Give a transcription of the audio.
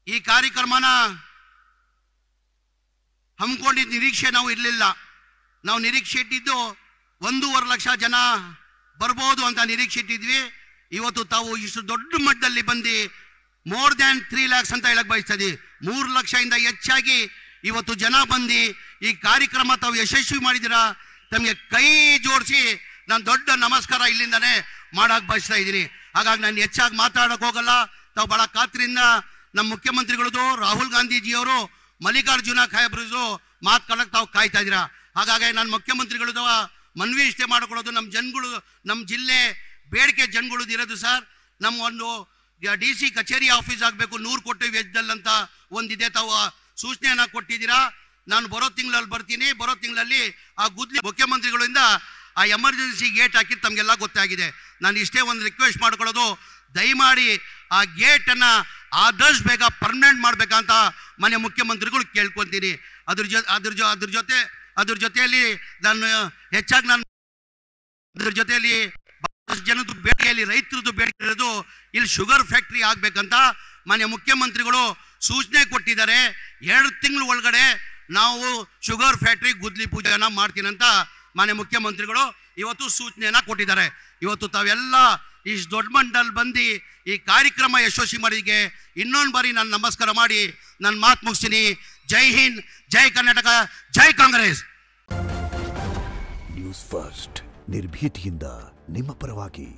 ಈ ಕಾರ್ಯಕ್ರಮನ ಹಮ್ಮಿಕೊಂಡಿದ್ದ ನಿರೀಕ್ಷೆ ನಾವು ಇರಲಿಲ್ಲ. ನಾವು ನಿರೀಕ್ಷೆ ಇಟ್ಟಿದ್ದು 1.5 ಲಕ್ಷ ಜನ ಬರ್ಬೋದು ಅಂತ ನಿರೀಕ್ಷೆ ಇಟ್ಟಿದ್ವಿ. ಇವತ್ತು ತಾವು ಇಷ್ಟು ದೊಡ್ಡ ಮಟ್ಟದಲ್ಲಿ ಬಂದು ಮೋರ್ ದ್ಯಾನ್ 3 lakhs ಅಂತ ಹೇಳಕ್ ಬಯಸ್ತದೆ. 3 ಲಕ್ಷದಿಂದ ಹೆಚ್ಚಾಗಿ ಇವತ್ತು ಜನ ಬಂದು ಈ ಕಾರ್ಯಕ್ರಮ ತಾವು ಯಶಸ್ವಿ ಮಾಡಿದಿರ. ತಮಗೆ ಕೈ ಜೋಡಿಸಿ ನಾನು ದೊಡ್ಡ ನಮಸ್ಕಾರ ಇಲ್ಲಿಂದಾನೆ ಮಾಡಕ್ ಬಯಸ್ತಾ ಇದ್ದೀನಿ. ಹಾಗಾಗಿ ನಾನು ಹೆಚ್ಚಾಗಿ ಮಾತಾಡಕ್ ಹೋಗಲ್ಲ. ತಾವು ಬಹಳ ಖಾತ್ರಿಯಿಂದ ನಮ್ಮ ಮುಖ್ಯಮಂತ್ರಿಗಳದು ರಾಹುಲ್ ಗಾಂಧೀಜಿಯವರು ಮಲ್ಲಿಕಾರ್ಜುನ ಖಾಯಬ್ರದು ಮಾತಾಡಕ್ ತಾವು ಕಾಯ್ತಾ ಇದ್ದೀರಾ. ಹಾಗಾಗಿ ನಾನು ಮುಖ್ಯಮಂತ್ರಿಗಳದ ಮನವಿ ಇಷ್ಟೇ ಮಾಡ್ಕೊಳ್ಳೋದು, ನಮ್ಮ ಜನಗಳು, ನಮ್ಮ ಜಿಲ್ಲೆ ಬೇಡಿಕೆ ಜನಗಳದ್ದು ಇರೋದು ಸರ್, ನಮ್ಮ ಒಂದು DC ಕಚೇರಿ ಆಫೀಸ್ ಆಗಬೇಕು 100 ಕೋಟಿ ವೆಚ್ಚದಲ್ಲಿ ಅಂತ ಒಂದಿದೆ. ತಾವು ಸೂಚನೆಯನ್ನ ಕೊಟ್ಟಿದ್ದೀರಾ. ನಾನು ಬರೋ ತಿಂಗಳಲ್ಲಿ ಬರ್ತೀನಿ. ಬರೋ ತಿಂಗಳಲ್ಲಿ ಆ ಗುದ್ಲಿ ಮುಖ್ಯಮಂತ್ರಿಗಳಿಂದ ಆ ಎಮರ್ಜೆನ್ಸಿ ಗೇಟ್ ಹಾಕಿ ತಮಗೆಲ್ಲ ಗೊತ್ತಾಗಿದೆ. ನಾನು ಇಷ್ಟೇ ಒಂದು ರಿಕ್ವೆಸ್ಟ್ ಮಾಡ್ಕೊಳ್ಳೋದು, ದಯಮಾಡಿ ಆ ಗೇಟನ್ನು ಆದಷ್ಟು ಬೇಗ ಪರ್ಮನೆಂಟ್ ಮಾಡಬೇಕಂತ ಮನೆ ಮುಖ್ಯಮಂತ್ರಿಗಳು ಕೇಳ್ಕೊತೀನಿ. ಅದ್ರ ಜೊತೆಯಲ್ಲಿ ನಾನು ಹೆಚ್ಚಾಗಿ ಅದ್ರ ಜೊತೆಯಲ್ಲಿ ಜನದ ಬೇಡಿಕೆಯಲ್ಲಿ ರೈತರದ್ದು ಬೇಡಿಕೆ ಇರೋದು, ಇಲ್ಲಿ ಶುಗರ್ ಫ್ಯಾಕ್ಟ್ರಿ ಆಗ್ಬೇಕಂತ ಮನೆ ಮುಖ್ಯಮಂತ್ರಿಗಳು ಸೂಚನೆ ಕೊಟ್ಟಿದ್ದಾರೆ. 2 ತಿಂಗಳ ಒಳಗಡೆ ನಾವು ಶುಗರ್ ಫ್ಯಾಕ್ಟ್ರಿ ಗುದ್ಲಿ ಪೂಜೆಯನ್ನ ಮಾಡ್ತೀನಿ ಅಂತ ಮನೆ ಮುಖ್ಯಮಂತ್ರಿಗಳು ಇವತ್ತು ಸೂಚನೆಯನ್ನ ಕೊಟ್ಟಿದ್ದಾರೆ. ಇವತ್ತು ತಾವೆಲ್ಲ ಇಷ್ಟು ದೊಡ್ಡ ಮಟ್ಟದಲ್ಲಿ ಬಂದು ಈ ಕಾರ್ಯಕ್ರಮ ಯಶಸ್ವಿ ಮಾಡಿಗೆ ಇನ್ನೊಂದು ಬಾರಿ ನಾನು ನಮಸ್ಕಾರ ಮಾಡಿ ನನ್ನ ಮಾತು ಮುಗಿಸ್ತೀನಿ. ಜೈ ಹಿಂದ್, ಜೈ ಕರ್ನಾಟಕ, ಜೈ ಕಾಂಗ್ರೆಸ್. ನ್ಯೂಸ್ ಫಸ್ಟ್ ನಿರ್ಭೀತಿಯಿಂದ ನಿಮ್ಮ ಪರವಾಗಿ.